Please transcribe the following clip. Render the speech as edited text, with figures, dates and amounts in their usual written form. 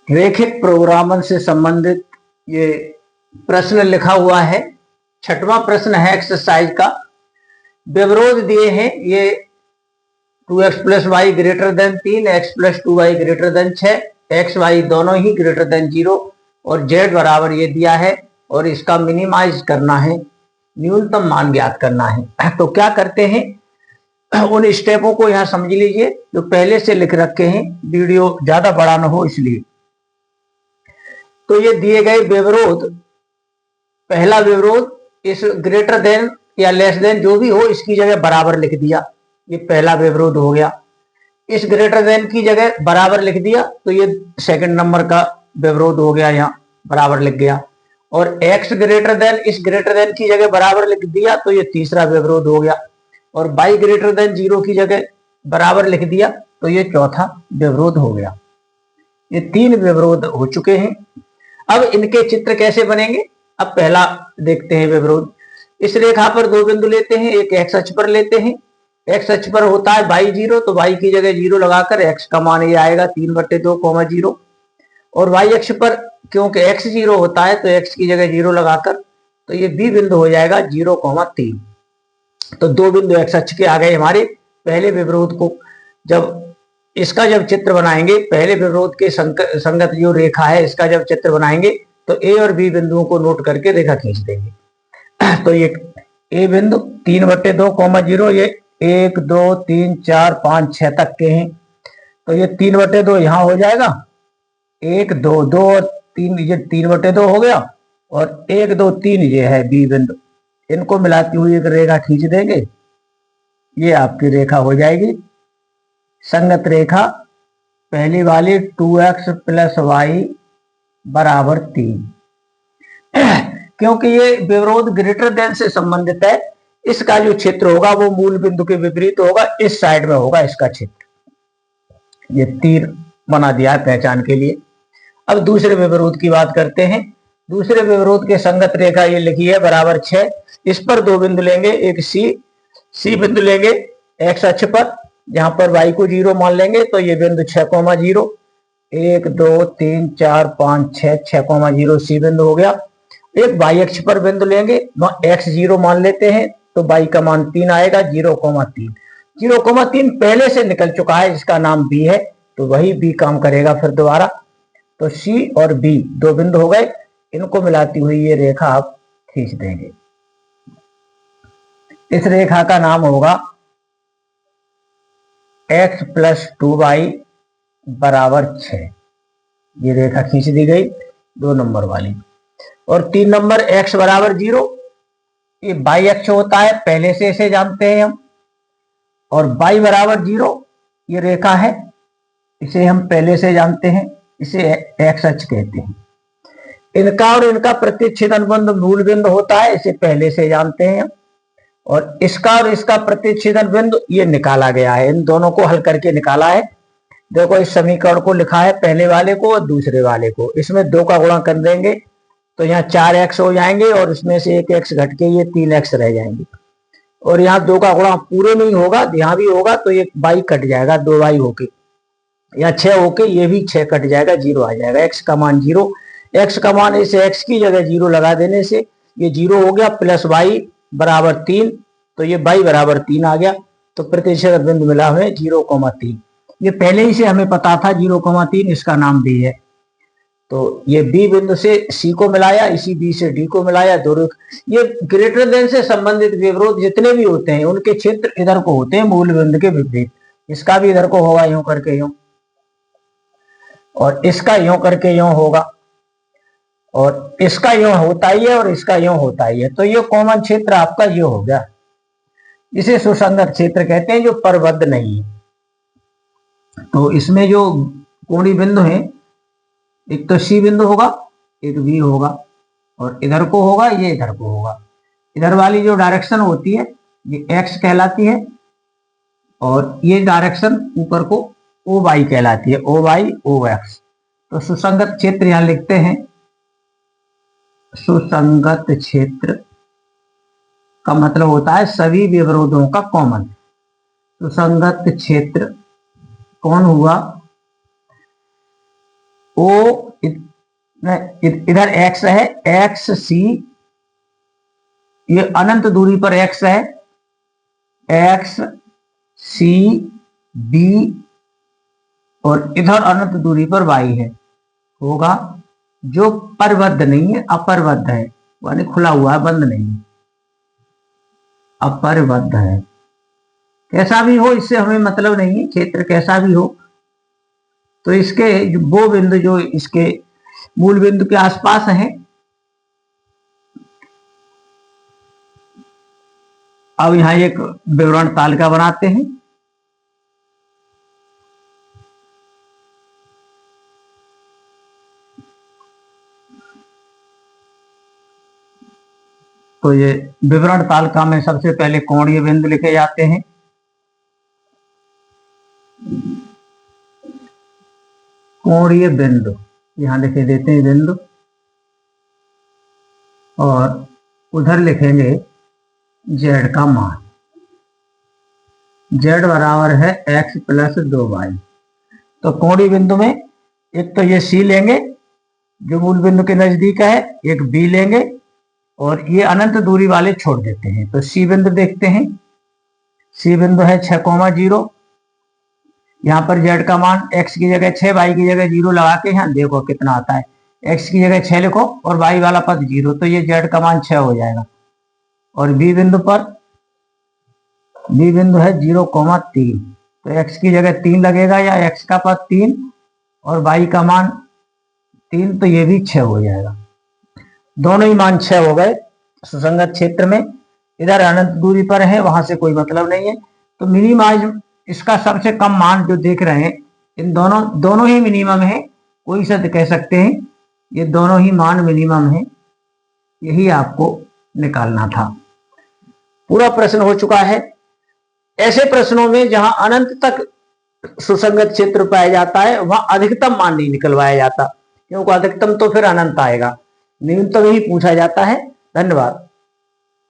रेखिक प्रोग्रामन से संबंधित ये प्रश्न लिखा हुआ है। छठवां प्रश्न है एक्सरसाइज का। विवरोध दिए हैं ये 2x plus y greater than 3, x plus 2y greater than 6, x y दोनों ही ग्रेटर देन 0 और z बराबर ये दिया है और इसका मिनिमाइज करना है, न्यूनतम मान ज्ञात करना है। तो क्या करते हैं, उन स्टेपों को यहां समझ लीजिए जो पहले से लिख रखे हैं, वीडियो ज्यादा बड़ा ना हो इसलिए। तो ये दिए गए विवरोध, पहला विवरोध इस ग्रेटर देन या लेस देन जो भी हो इसकी जगह बराबर लिख दिया, ये पहला विवरोध हो गया। इस ग्रेटर देन की जगह बराबर लिख दिया तो ये सेकंड नंबर का विवरोध हो गया, यहाँ बराबर लिख गया। और x ग्रेटर देन इस ग्रेटर देन की जगह बराबर लिख दिया तो ये तीसरा विवरोध हो गया। और y ग्रेटर देन 0 की जगह बराबर लिख दिया तो ये चौथा विवरोध हो गया। ये 3 विवरोध हो चुके हैं। अब इनके चित्र कैसे बनेंगे, अब पहला देखते हैं विवरोध। इस रेखा पर 2 बिंदु लेते हैं, एक x अक्ष पर लेते हैं। x अक्ष पर होता है y 0, तो y की जगह 0 लगाकर x का मान ये आएगा 3/2, 0। और y अक्ष पर क्योंकि x 0 होता है तो x की जगह 0 लगाकर तो ये b बिंदु हो जाएगा 0,3। तो 2 बिंदु x अक्ष के आ गए हमारे पहले विवरोध को। जब चित्र बनाएंगे, पहले विवरोध के संगत जो रेखा है इसका जब चित्र बनाएंगे तो a और b बिंदुओं को नोट करके रेखा खींच देंगे। तो ये a बिंदु 3/2, 0 ये 1 2 3 4 5 6 तक के हैं। तो ये 3/2 यहाँ हो जाएगा, 1 2 2 और 3, ये 3/2 हो गया। और 1 2 3 ये है बी बिंदु, इनको मिलाती हुई एक रेखा खींच देंगे, ये आपकी रेखा हो जाएगी संगत रेखा पहली वाली 2x प्लस वाई बराबर 3। क्योंकि ये विवरोध ग्रेटर देन से संबंधित है, इसका जो क्षेत्र होगा वो मूल बिंदु के विपरीत होगा, इस साइड में होगा इसका क्षेत्र। ये तीर बना दिया है पहचान के लिए। अब दूसरे विवरोध की बात करते हैं। दूसरे विवरोध के संगत रेखा ये लिखी है बराबर 6। इस पर 2 बिंदु लेंगे, एक सी बिंदु लेंगे x अक्ष पर, जहां पर y को 0 मान लेंगे तो ये बिंदु 6,0, 1 2 3 4 5 6, 6,0 सी बिंदु हो गया। एक y अक्ष पर बिंदु लेंगे, x 0 मान लेते हैं तो y का मान 3 आएगा, 0,3। 0,3 पहले से निकल चुका है, जिसका नाम b है, तो वही b काम करेगा फिर दोबारा। तो c और b 2 बिंदु हो गए, इनको मिलाती हुई ये रेखा आप खींच देंगे। इस रेखा का नाम होगा x प्लस 2y बराबर 6। ये रेखा खींच दी गई 2 नंबर वाली। और 3 नंबर x बराबर 0, ये y अक्ष होता है, पहले से इसे जानते हैं हम। और y बराबर 0 ये रेखा है, इसे हम पहले से जानते हैं, इसे x अक्ष कहते हैं। इनका और इनका प्रतिच्छेदन बिंदु मूल बिंदु होता है, इसे पहले से जानते हैं हम। और इसका और इसका प्रतिच्छेदन बिंदु ये निकाला गया है, इन दोनों को हल करके निकाला है। देखो इस समीकरण को लिखा है पहले वाले को और दूसरे वाले को, इसमें 2 का गुणा कर देंगे तो यहाँ 4x हो जाएंगे और इसमें से 1 x घट के ये 3x रह जाएंगे। और यहाँ 2 का गुणा पूरे में ही होगा, यहाँ भी होगा तो ये y कट जाएगा, 2y होके, यहाँ 6 होके ये भी 6 कट जाएगा, 0 आ जाएगा। x का मान 0, x का मान इसे x की जगह 0 लगा देने से ये 0 हो गया, प्लस y बराबर 3, तो ये y बराबर 3 आ गया। तो प्रतिच्छेदन बिंदु मिला हमें 0,3। ये पहले ही से हमें पता था 0,3, इसका नाम b है। तो ये b बिंदु से c को मिलाया, इसी b से d को मिलाया, दोनों। ये ग्रेटर देन से संबंधित विवरोध जितने भी होते हैं उनके क्षेत्र इधर को होते हैं मूल बिंदु के विपरीत। इसका भी इधर को होगा यूं करके यूं, और इसका यूं करके यूं होगा, और इसका यूं होता ही है और इसका यूं होता ही है। तो ये कॉमन क्षेत्र आपका ये हो गया, इसे सुसंगत क्षेत्र कहते हैं, जो परबद्ध नहीं है। तो इसमें जो कोणीय बिंदु है, एक तो C बिंदु होगा, एक B होगा, और इधर को होगा, ये इधर को होगा। इधर वाली जो डायरेक्शन होती है ये x कहलाती है, और ये डायरेक्शन ऊपर को OY कहलाती है, OY OX। तो सुसंगत क्षेत्र यहां लिखते हैं, सुसंगत क्षेत्र का मतलब होता है सभी विवरोधों का कॉमन। सुसंगत क्षेत्र कौन हुआ, ओ इधर x है, एक्स सी, ये अनंत दूरी पर x है, एक्स सी बी, और इधर अनंत दूरी पर y है, होगा जो परिबद्ध नहीं है, अपरिबद्ध है, यानी खुला हुआ है, बंद नहीं है, अपरिबद्ध है। कैसा भी हो, इससे हमें मतलब नहीं है, क्षेत्र कैसा भी हो। तो इसके वो बिंदु जो इसके मूल बिंदु के आसपास हैं, अब यहां एक विवरण तालिका बनाते हैं। तो ये विवरण तालिका में सबसे पहले कोणीय बिंदु लिखे जाते हैं। कोणीय बिंदु यहां लिखे देते हैं बिंदु, और उधर लिखेंगे z का मान, z बराबर है x प्लस 2y। तो कोणीय बिंदु में एक तो ये C लेंगे जो मूल बिंदु के नजदीक है, एक B लेंगे, और ये अनंत दूरी वाले छोड़ देते हैं। तो C बिंदु देखते हैं। C बिंदु है 6,0। यहाँ पर z का मान x की जगह 6, y की जगह 0 लगा के यहाँ देखो कितना आता है। x की जगह 6 लिखो और y वाला पद 0, तो ये z का मान 6 हो जाएगा। और B बिंदु पर, B बिंदु है 0,3, तो x की जगह 3 लगेगा, या x का पद 3 और y का मान 3, तो ये भी 6 हो जाएगा। दोनों ही मान 6 हो गए सुसंगत क्षेत्र में। इधर अनंत दूरी पर है, वहां से कोई मतलब नहीं है। तो मिनिमाइज इसका सबसे कम मान जो देख रहे हैं, इन दोनों ही मिनिमम है, कोई सा कह सकते हैं ये दोनों ही मान मिनिमम है। यही आपको निकालना था। पूरा प्रश्न हो चुका है। ऐसे प्रश्नों में जहां अनंत तक सुसंगत क्षेत्र पाया जाता है, वहां अधिकतम मान नहीं निकलवाया जाता, क्योंकि अधिकतम तो फिर अनंत आएगा, न्यूनतम ही पूछा जाता है। धन्यवाद।